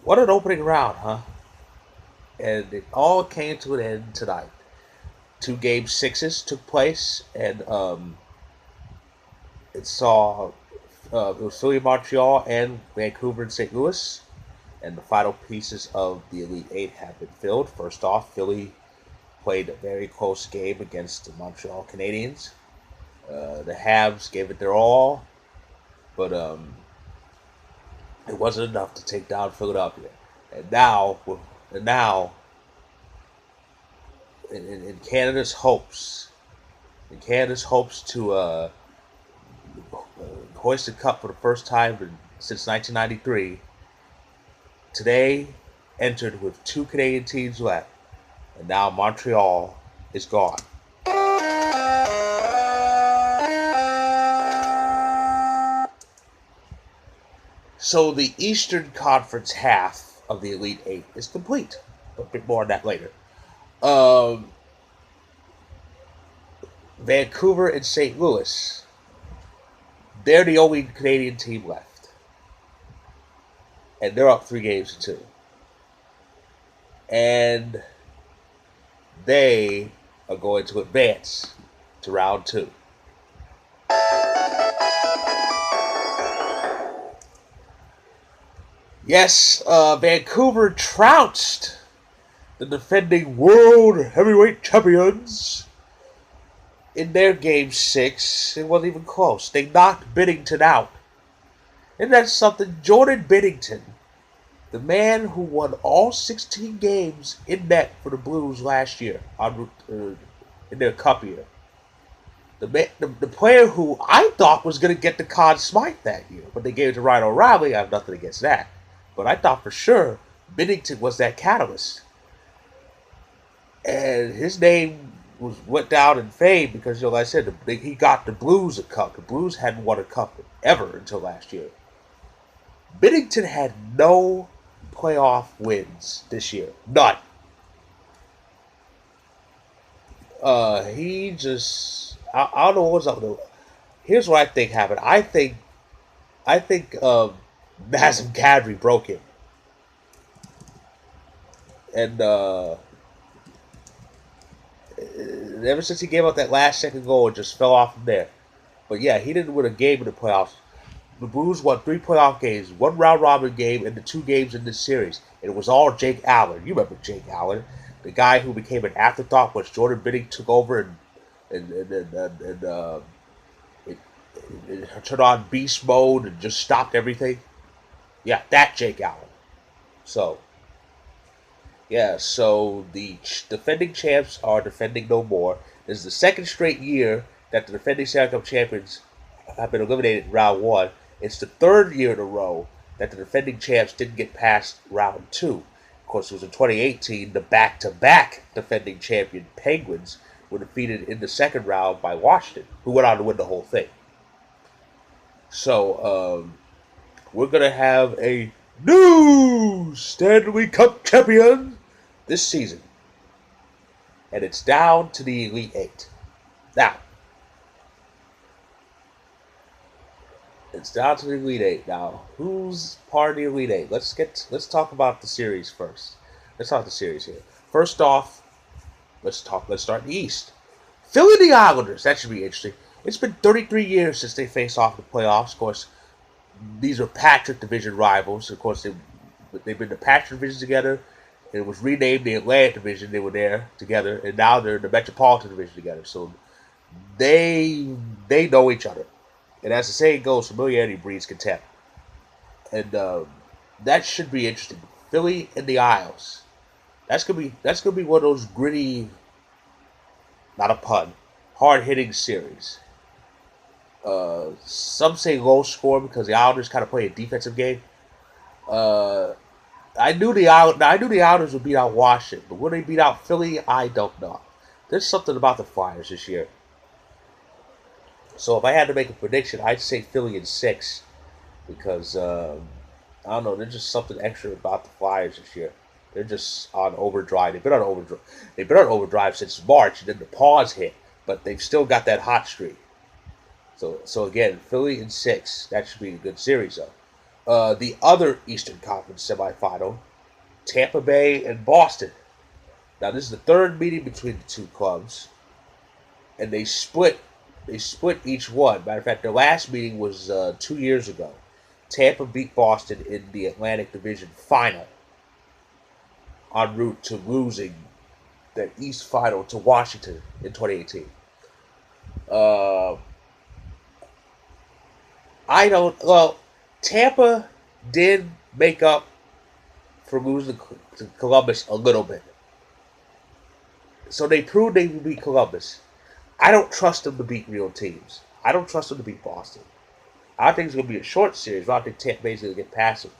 What an opening round, huh? And it all came to an end tonight. Two game sixes took place, and it saw it was Philly, Montreal, and Vancouver and St. Louis, and the final pieces of the Elite Eight have been filled. First off, Philly played a very close game against the Montreal Canadiens. The Habs gave it their all, but it wasn't enough to take down Philadelphia. And now, and now, in Canada's hopes, to hoist the cup for the first time since 1993, today entered with two Canadian teams left, and now Montreal is gone. So the Eastern Conference half of the Elite Eight is complete. A bit more on that later. Um, Vancouver and St. Louis, they're the only Canadian team left. And they're up 3-2. And they are going to advance to round two. Yes, Vancouver trounced the defending world heavyweight champions in their game six. It wasn't even close. They knocked Binnington out. And that's something. Jordan Binnington, the man who won all 16 games in net for the Blues last year in their cup year. The player who I thought was going to get the Conn Smythe that year, but they gave it to Ryan O'Reilly. I have nothing against that. But I thought for sure Binnington was that catalyst. And his name went down in fame because, like I said, he got the Blues a cup. The Blues hadn't won a cup ever until last year. Binnington had no playoff wins this year. None. He just... I don't know what was up with him. Here's what I think happened. I think Nazem Kadri broke him. And ever since he gave up that last second goal, it just fell off from there. But yeah, he didn't win a game in the playoffs. The Blues won 3 playoff games, 1 round robin game, and the 2 games in this series. And it was all Jake Allen. You remember Jake Allen, the guy who became an afterthought once Jordan Binnington took over and it turned on beast mode and just stopped everything. Yeah, that Jake Allen. So, yeah, so the defending champs are defending no more. This is the second straight year that the defending Stanley Cup champions have been eliminated in round one. It's the third year in a row that the defending champs didn't get past round two. Of course, it was in 2018, the back-to-back defending champion Penguins were defeated in the second round by Washington, who went on to win the whole thing. So, we're going to have a new Stanley Cup champion this season. And it's down to the Elite Eight. Now, it's down to the Elite Eight. Now, who's part of the Elite Eight? Let's talk about the series first. Let's talk the series here. First off, let's start in the East. Philly and the Islanders. That should be interesting. It's been 33 years since they faced off in the playoffs. Of course, these are Patrick Division rivals. Of course, they've been the Patrick Division together. It was renamed the Atlantic Division. They were there together, and now they're in the Metropolitan Division together. So they know each other. And as the saying goes, familiarity breeds contempt. And that should be interesting. Philly and the Isles. That's gonna be one of those gritty, not a pun, hard hitting series. Some say low score because the Islanders kind of play a defensive game. I knew the Islanders would beat out Washington, but will they beat out Philly? I don't know. There's something about the Flyers this year. So if I had to make a prediction, I'd say Philly in 6 because I don't know. There's just something extra about the Flyers this year. They're just on overdrive. They've been on overdrive. They've been on overdrive since March, and then the pause hit. But they've still got that hot streak. So again, Philly in 6. That should be a good series, though. The other Eastern Conference semifinal, Tampa Bay and Boston. Now this is the third meeting between the two clubs, and they split. They split each one. Matter of fact, their last meeting was 2 years ago. Tampa beat Boston in the Atlantic Division Final, en route to losing that East Final to Washington in 2018. Uh, I don't. Well, Tampa did make up for losing to Columbus a little bit, so they proved they would beat Columbus. I don't trust them to beat real teams. I don't trust them to beat Boston. I think it's going to be a short series, but I think Tampa Bay's going to get past them.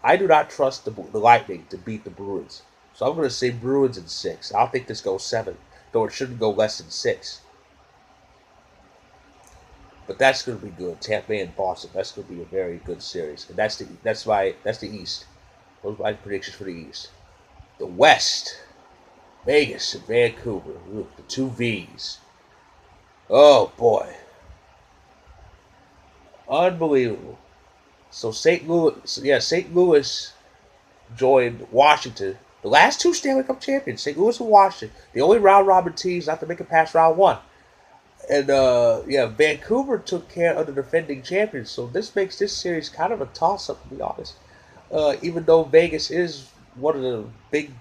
I do not trust the Lightning to beat the Bruins. So I'm going to say Bruins in 6. I don't think this goes 7, though it shouldn't go less than 6. But that's going to be good. Tampa Bay and Boston. That's going to be a very good series. And that's the East. Those are my predictions for the East. The West, Vegas and Vancouver. Ooh, the two V's. Oh boy, unbelievable. So St. Louis joined Washington. The last two Stanley Cup champions, St. Louis and Washington. The only round robin teams not to make it past round one. And Vancouver took care of the defending champions. So this makes this series kind of a toss-up, to be honest. Even though Vegas is one of the big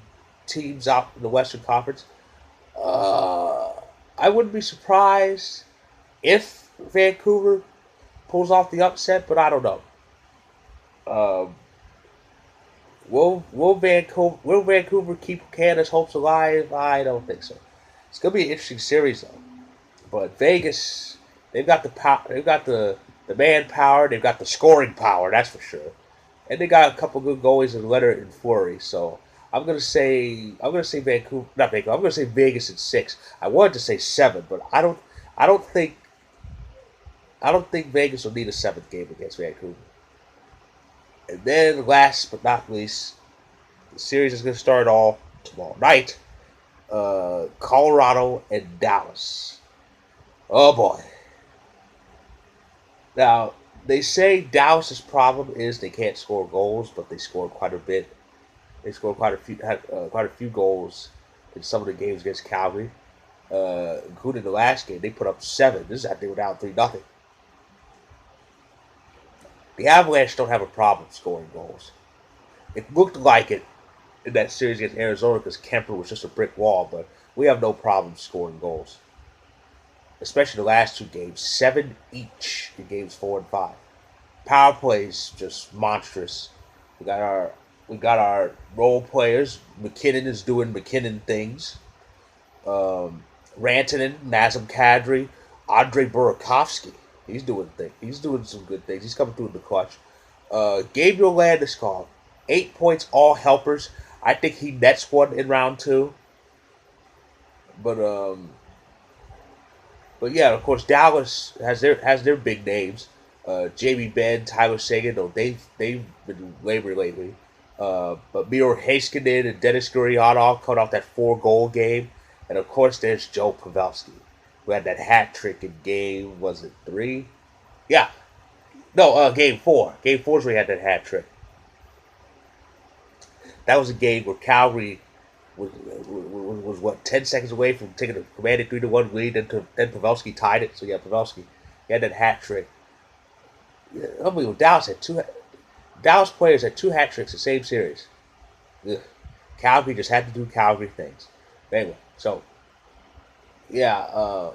teams out in the Western Conference, uh, I wouldn't be surprised if Vancouver pulls off the upset, but I don't know. Um, will Vancouver keep Canada's hopes alive? I don't think so. It's gonna be an interesting series though. But Vegas, they've got the power, they've got the manpower, they've got the scoring power, that's for sure. And they got a couple good goalies in Leonard and Fleury. So I'm gonna say Vancouver, not Vancouver. I'm gonna say Vegas at 6. I wanted to say 7, but I don't think I don't think Vegas will need a seventh game against Vancouver. And then, last but not least, the series is going to start all tomorrow night. Colorado and Dallas. Oh boy! Now they say Dallas's problem is they can't score goals, but they scored quite a bit. They scored quite a few goals in some of the games against Calgary, including the last game. They put up 7. This is after they were down 3-0. The Avalanche don't have a problem scoring goals. It looked like it in that series against Arizona because Kemper was just a brick wall, but we have no problem scoring goals. Especially the last two games, 7 each in games 4 and 5. Power plays just monstrous. We got our role players. McKinnon is doing McKinnon things. Rantanen, Nazem Kadri, Andre Burakovsky. He's doing things. He's doing some good things. He's coming through in the clutch. Gabriel Landeskog, 8 points, all helpers. I think he nets one in round 2. But yeah, of course Dallas has their big names. Jamie Benn, Tyler Seguin, though they've been laboring lately. But Miro Heiskanen and Dennis Gurianov coming off that 4-goal game, and of course there's Joe Pavelski, who had that hat trick in game, was it 3? Yeah, no, game 4. Game 4 is where he had that hat trick. That was a game where Calgary was what 10 seconds away from taking a commanding 3-1 lead, and then Pavelski tied it. So yeah, Pavelski, he had that hat trick. Yeah, unbelievable. Dallas players had 2 hat tricks in the same series. Ugh. Calgary just had to do Calgary things. But anyway, so yeah,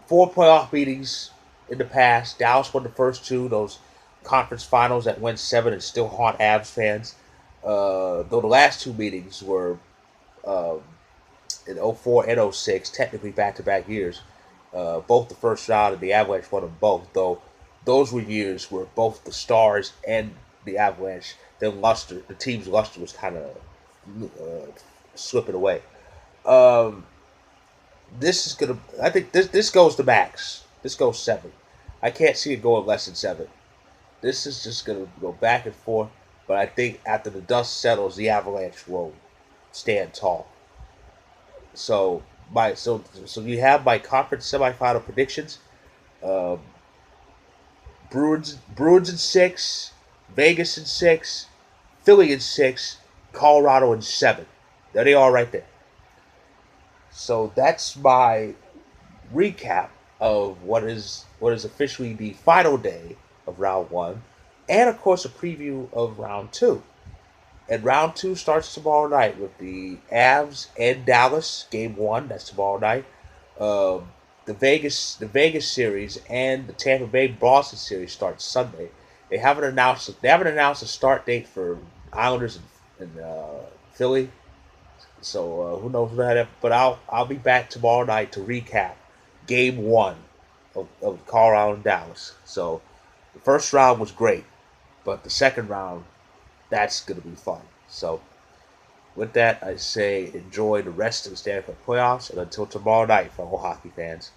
4 playoff meetings in the past. Dallas won the first 2. Those conference finals that went 7 and still haunt Avs fans. Though the last 2 meetings were um, in '04 and '06, technically back-to-back years. Both the first round and the Avalanche won them both, though those were years where both the Stars and the Avalanche, the team's luster was kind of slipping away. Um, I think this goes to max. This goes 7. I can't see it going less than 7. This is just gonna go back and forth. But I think after the dust settles, the Avalanche will stand tall. So so you have my conference semifinal predictions. Um, Bruins in 6, Vegas in 6, Philly in 6, Colorado in 7. There they are right there. So that's my recap of what is officially the final day of round one, and of course a preview of round two. And round two starts tomorrow night with the Avs and Dallas game one. That's tomorrow night. Um, the Vegas series and the Tampa Bay Boston series starts Sunday. They haven't announced a start date for Islanders and Philly. So who knows what that? But I'll be back tomorrow night to recap game one of Colorado and Dallas. So the first round was great, but the second round, that's gonna be fun. So with that, I say enjoy the rest of the Stanley Cup playoffs, and until tomorrow night, fellow hockey fans.